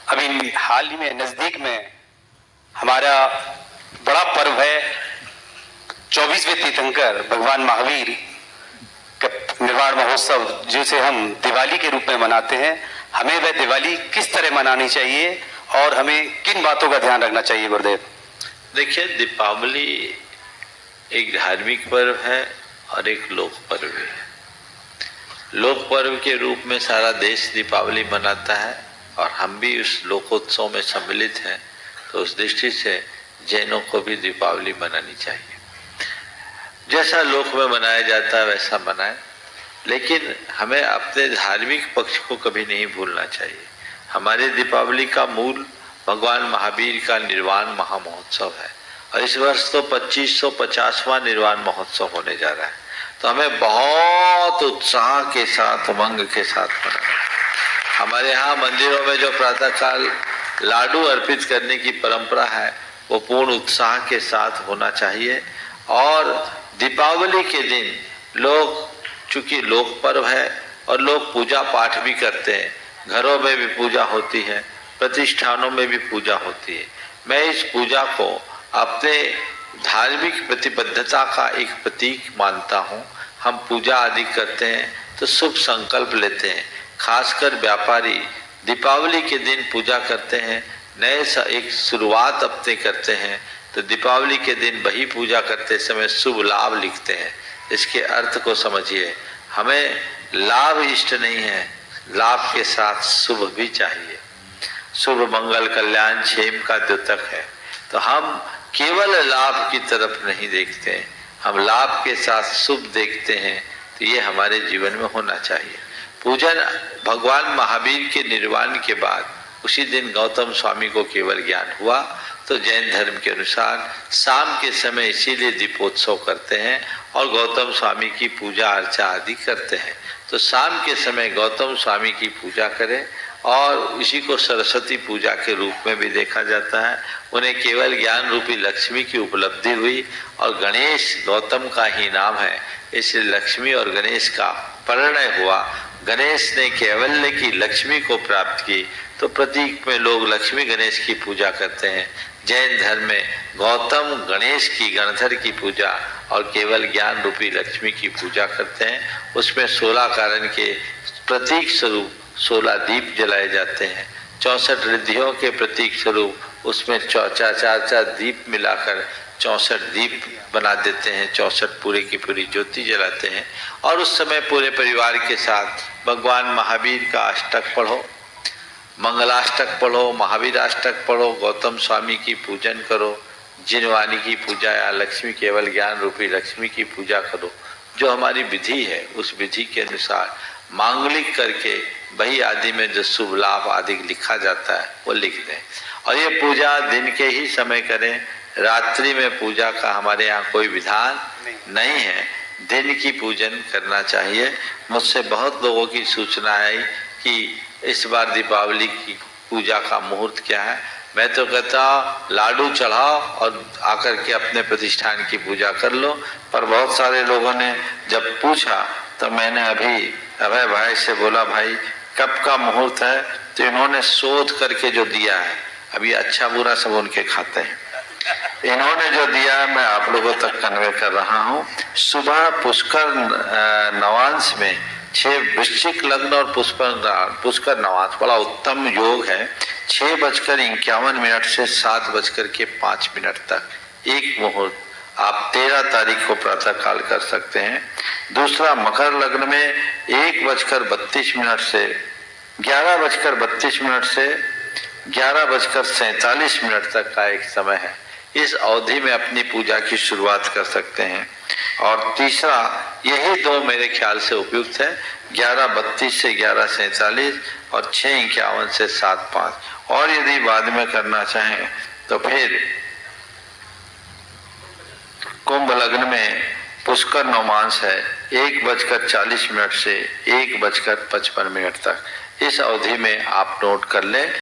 अभी हाल ही में नजदीक में हमारा बड़ा पर्व है 24वें तीर्थंकर भगवान महावीर का निर्वाण महोत्सव, जिसे हम दिवाली के रूप में मनाते हैं। हमें वह दिवाली किस तरह मनानी चाहिए और हमें किन बातों का ध्यान रखना चाहिए गुरुदेव? देखिए, दीपावली एक धार्मिक पर्व है और एक लोक पर्व है। लोक पर्व के रूप में सारा देश दीपावली मनाता है और हम भी उस लोकोत्सव में सम्मिलित हैं, तो उस दृष्टि से जैनों को भी दीपावली मनानी चाहिए। जैसा लोक में मनाया जाता है वैसा मनाएं, लेकिन हमें अपने धार्मिक पक्ष को कभी नहीं भूलना चाहिए। हमारे दीपावली का मूल भगवान महावीर का निर्वाण महामहोत्सव है और इस वर्ष तो 2550वां निर्वाण महोत्सव होने जा रहा है, तो हमें बहुत उत्साह के साथ, उमंग के साथ मनाना। हमारे यहाँ मंदिरों में जो प्रातःकाल लाडू अर्पित करने की परंपरा है वो पूर्ण उत्साह के साथ होना चाहिए। और दीपावली के दिन लोग, चूंकि लोक पर्व है और लोग पूजा पाठ भी करते हैं, घरों में भी पूजा होती है, प्रतिष्ठानों में भी पूजा होती है। मैं इस पूजा को अपने धार्मिक प्रतिबद्धता का एक प्रतीक मानता हूँ। हम पूजा आदि करते हैं तो शुभ संकल्प लेते हैं। खासकर व्यापारी दीपावली के दिन पूजा करते हैं, नए एक शुरुआत अपने करते हैं, तो दीपावली के दिन वही पूजा करते समय शुभ लाभ लिखते हैं। इसके अर्थ को समझिए। हमें लाभ इष्ट नहीं है, लाभ के साथ शुभ भी चाहिए। शुभ मंगल कल्याण क्षेम का द्योतक है, तो हम केवल लाभ की तरफ नहीं देखते हैं, हम लाभ के साथ शुभ देखते हैं। तो ये हमारे जीवन में होना चाहिए। पूजन भगवान महावीर के निर्वाण के बाद उसी दिन गौतम स्वामी को केवल ज्ञान हुआ, तो जैन धर्म के अनुसार शाम के समय इसीलिए दीपोत्सव करते हैं और गौतम स्वामी की पूजा अर्चा आदि करते हैं। तो शाम के समय गौतम स्वामी की पूजा करें और इसी को सरस्वती पूजा के रूप में भी देखा जाता है। उन्हें केवल ज्ञान रूपी लक्ष्मी की उपलब्धि हुई और गणेश गौतम का ही नाम है, इसलिए लक्ष्मी और गणेश का परिणय हुआ। गणेश ने कैवल्य की लक्ष्मी को प्राप्त की, तो प्रतीक में लोग लक्ष्मी गणेश की पूजा करते हैं। जैन धर्म में गौतम गणेश की, गणधर की पूजा और केवल ज्ञान रूपी लक्ष्मी की पूजा करते हैं। उसमें 16 कारण के प्रतीक स्वरूप 16 दीप जलाए जाते हैं। 64 रिद्धियों के प्रतीक स्वरूप उसमें 4 दीप मिलाकर 64 दीप बना देते हैं। 64 पूरे की पूरी ज्योति जलाते हैं और उस समय पूरे परिवार के साथ भगवान महावीर का अष्टक पढ़ो, मंगलाष्टक पढ़ो, महावीराष्टक पढ़ो, गौतम स्वामी की पूजन करो, जिनवाणी की पूजा या लक्ष्मी केवल ज्ञान रूपी लक्ष्मी की पूजा करो। जो हमारी विधि है उस विधि के अनुसार मांगलिक करके वही आदि में जो शुभ लाभ आदि लिखा जाता है वो लिख दें। और ये पूजा दिन के ही समय करें, रात्रि में पूजा का हमारे यहाँ कोई विधान नहीं है। दिन की पूजन करना चाहिए। मुझसे बहुत लोगों की सूचना आई कि इस बार दीपावली की पूजा का मुहूर्त क्या है। मैं तो कहता लाडू चढ़ाओ और आकर के अपने प्रतिष्ठान की पूजा कर लो, पर बहुत सारे लोगों ने जब पूछा तो मैंने अभी अभय भाई से बोला, भाई कब का मुहूर्त है? तो इन्होंने शोध करके जो दिया है, अभी अच्छा बुरा सब उनके खाते हैं, इन्होंने जो दिया मैं आप लोगों तक कन्वे कर रहा हूँ। सुबह पुष्कर नवांश में 6 वृश्चिक लग्न और पुष्कर नवांश बड़ा उत्तम योग है। 6:51 से 7:05 तक एक मुहूर्त आप 13 तारीख को प्रातः काल कर सकते हैं। दूसरा मकर लग्न में 1:32 से 11:32 से 11:47 तक का एक समय है। इस अवधि में अपनी पूजा की शुरुआत कर सकते हैं। और तीसरा, यही 2 मेरे ख्याल से उपयुक्त है, 11:32 से 11:47 और 6:51 से 7:05। और यदि बाद में करना चाहें तो फिर कुंभ लग्न में पुष्कर नवमांश है 1:40 से 1:55 तक। इस अवधि में आप नोट कर लें।